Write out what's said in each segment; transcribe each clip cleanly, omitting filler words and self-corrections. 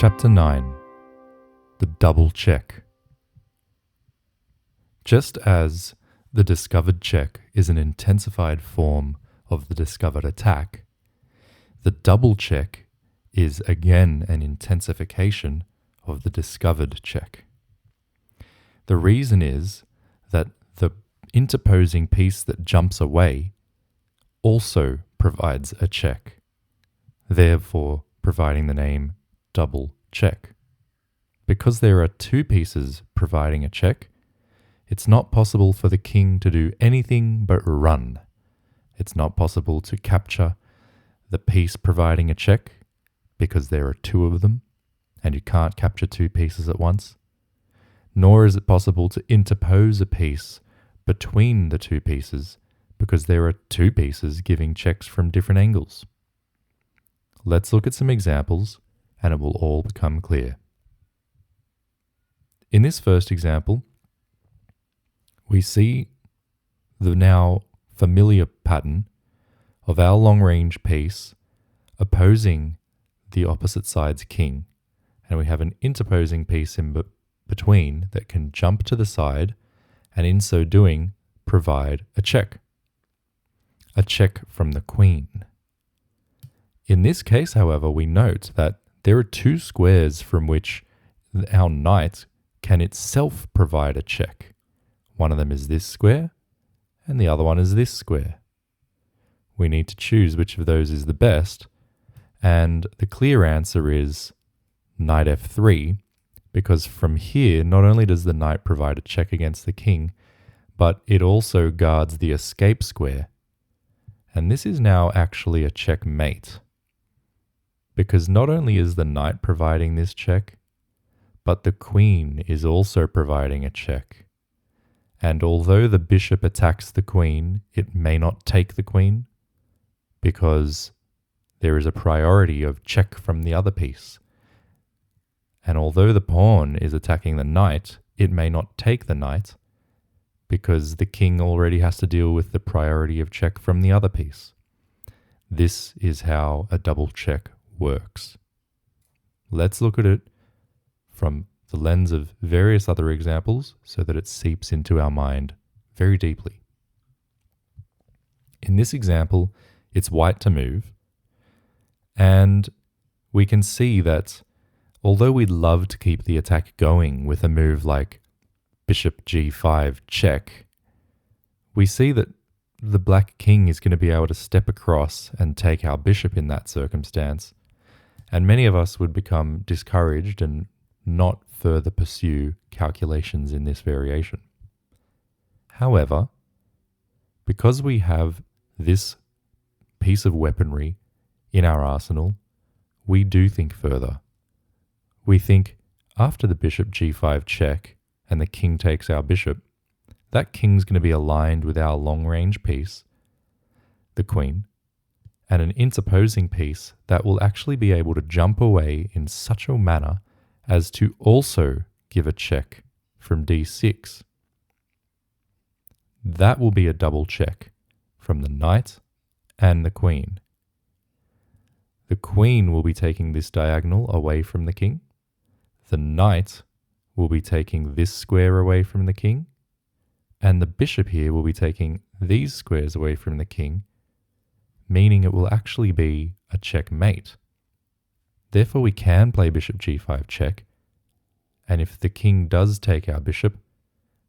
Chapter 9. The Double Check. Just as the discovered check is an intensified form of the discovered attack, the double check is again an intensification of the discovered check. The reason is that the interposing piece that jumps away also provides a check, therefore providing the name double check. Because there are two pieces providing a check, it's not possible for the king to do anything but run. It's not possible to capture the piece providing a check because there are two of them and you can't capture two pieces at once. Nor is it possible to interpose a piece between the two pieces because there are two pieces giving checks from different angles. Let's look at some examples and it will all become clear. In this first example, we see the now familiar pattern of our long-range piece opposing the opposite side's king, and we have an interposing piece in between that can jump to the side and in so doing provide a check from the queen. In this case, however, we note that there are two squares from which our knight can itself provide a check. One of them is this square, and the other one is this square. We need to choose which of those is the best, and the clear answer is knight f3, because from here, not only does the knight provide a check against the king, but it also guards the escape square. And this is now actually a checkmate, because not only is the knight providing this check, but the queen is also providing a check. And although the bishop attacks the queen, it may not take the queen because there is a priority of check from the other piece. And although the pawn is attacking the knight, it may not take the knight because the king already has to deal with the priority of check from the other piece. This is how a double check works. Let's look at it from the lens of various other examples so that it seeps into our mind very deeply. In this example, it's white to move, and we can see that although we'd love to keep the attack going with a move like bishop g5 check, we see that the black king is going to be able to step across and take our bishop in that circumstance, and many of us would become discouraged and not further pursue calculations in this variation. However, because we have this piece of weaponry in our arsenal, we do think further. We think after the bishop g5 check and the king takes our bishop, that king's going to be aligned with our long-range piece, the queen, and an interposing piece that will actually be able to jump away in such a manner as to also give a check from d6. That will be a double check from the knight and the queen. The queen will be taking this diagonal away from the king. The knight will be taking this square away from the king. And the bishop here will be taking these squares away from the king, meaning it will actually be a checkmate. Therefore, we can play bishop g5 check, and if the king does take our bishop,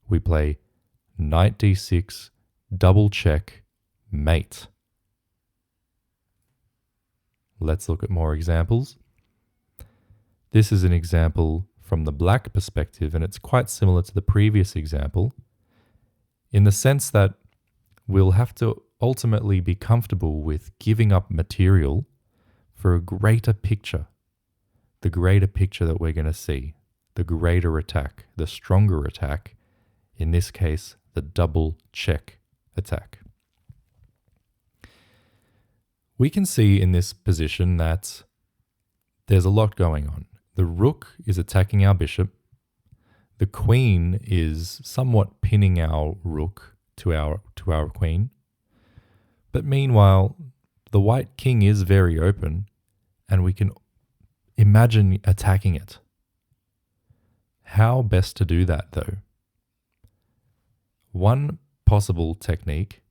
we play knight d6 double check mate. Let's look at more examples. This is an example from the black perspective, and it's quite similar to the previous example in the sense that we'll have to ultimately be comfortable with giving up material for a greater picture, the greater picture that we're going to see, the greater attack, the stronger attack, in this case, the double check attack. We can see in this position that there's a lot going on. The rook is attacking our bishop. The queen is somewhat pinning our rook to our queen. But meanwhile, the white king is very open, and we can imagine attacking it. How best to do that, though? One possible technique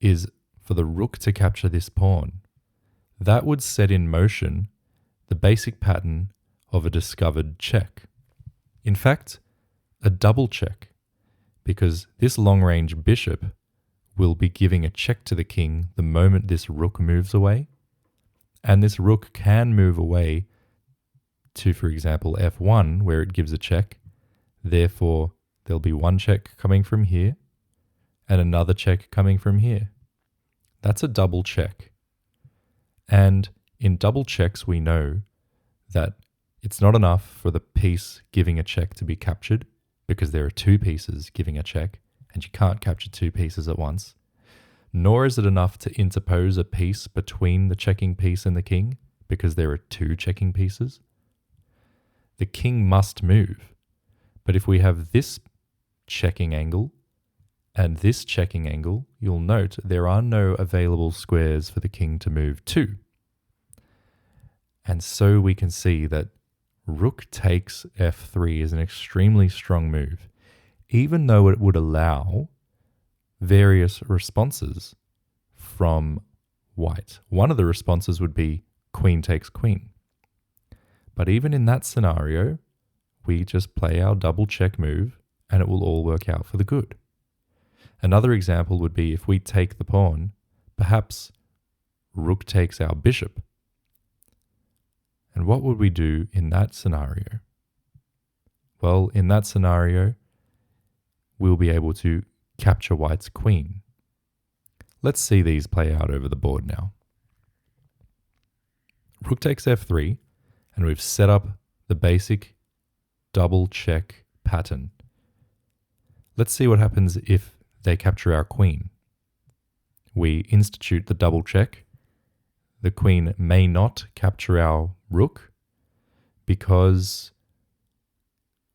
is for the rook to capture this pawn. That would set in motion the basic pattern of a discovered check. In fact, a double check, because this long-range bishop will be giving a check to the king the moment this rook moves away, and this rook can move away to, for example, f1, where it gives a check. Therefore, there'll be one check coming from here and another check coming from here. That's a double check. And in double checks, we know that it's not enough for the piece giving a check to be captured, because there are two pieces giving a check, and you can't capture two pieces at once. Nor is it enough to interpose a piece between the checking piece and the king, because there are two checking pieces. The king must move. But if we have this checking angle and this checking angle, you'll note there are no available squares for the king to move to. And so we can see that rook takes f3 is an extremely strong move, even though it would allow various responses from white. One of the responses would be queen takes queen. But even in that scenario, we just play our double check move and it will all work out for the good. Another example would be if we take the pawn, perhaps rook takes our bishop. And what would we do in that scenario? Well, in that scenario, we'll be able to capture white's queen. Let's see these play out over the board now. Rook takes f3, and we've set up the basic double check pattern. Let's see what happens if they capture our queen. We institute the double check. The queen may not capture our rook because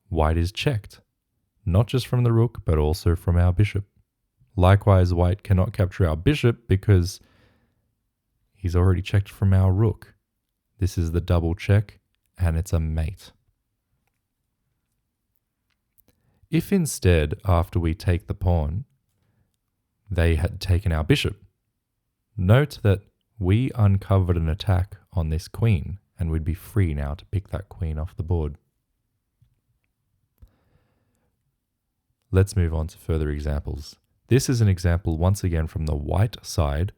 white is checked, not just from the rook, but also from our bishop. Likewise, white cannot capture our bishop because he's already checked from our rook. This is the double check, and it's a mate. If instead, after we take the pawn, they had taken our bishop, note that we uncovered an attack on this queen, and we'd be free now to pick that queen off the board. Let's move on to further examples. This is an example once again from the white side,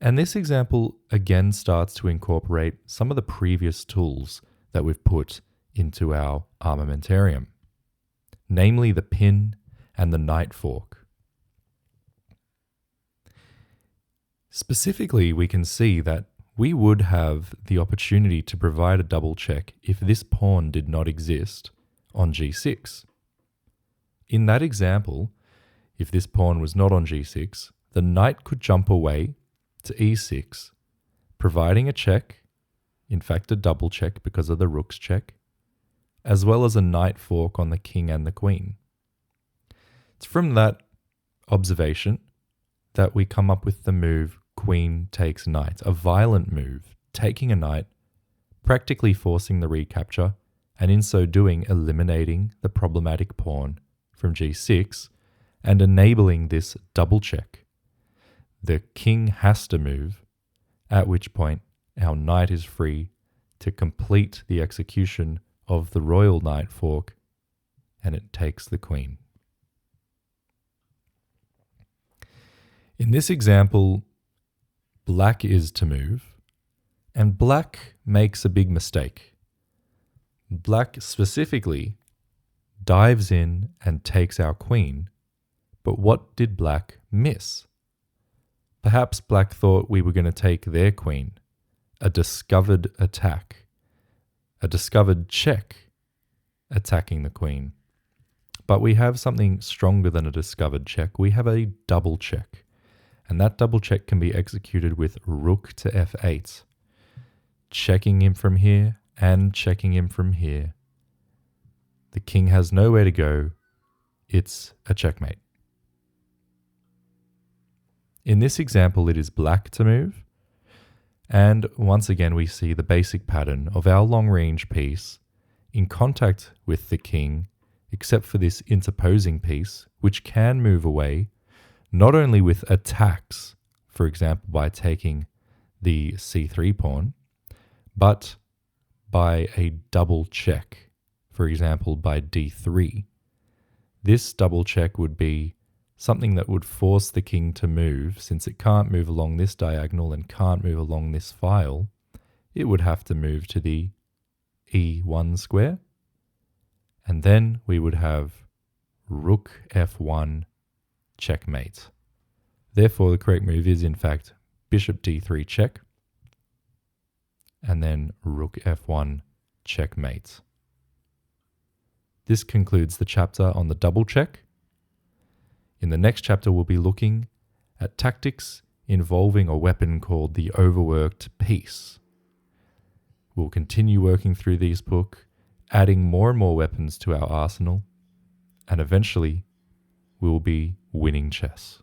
and this example again starts to incorporate some of the previous tools that we've put into our armamentarium, namely the pin and the knight fork. Specifically, we can see that we would have the opportunity to provide a double check if this pawn did not exist on g6. In that example, if this pawn was not on g6, the knight could jump away to e6, providing a check, in fact a double check because of the rook's check, as well as a knight fork on the king and the queen. It's from that observation that we come up with the move queen takes knight, a violent move, taking a knight, practically forcing the recapture, and in so doing eliminating the problematic pawn from g6 and enabling this double check. The king has to move, at which point our knight is free to complete the execution of the royal knight fork, and it takes the queen. In this example, black is to move, and black makes a big mistake. Black specifically dives in and takes our queen, but what did black miss? Perhaps black thought we were going to take their queen, a discovered attack, a discovered check attacking the queen. But we have something stronger than a discovered check. We have a double check. And that double check can be executed with rook to f8, checking him from here and checking him from here. The king has nowhere to go. It's a checkmate. In this example, it is black to move, And once again, we see the basic pattern of our long-range piece in contact with the king, except for this interposing piece, which can move away, not only with attacks, for example, by taking the c3 pawn, but by a double check, for example, by d3. This double check would be something that would force the king to move. Since it can't move along this diagonal and can't move along this file, it would have to move to the e1 square. And then we would have rook f1 checkmate. Therefore, the correct move is, in fact, bishop d3 check, and then rook f1 checkmate. This concludes the chapter on the double check. In the next chapter, we'll be looking at tactics involving a weapon called the overworked piece. We'll continue working through this book, adding more and more weapons to our arsenal, and eventually we will be winning chess.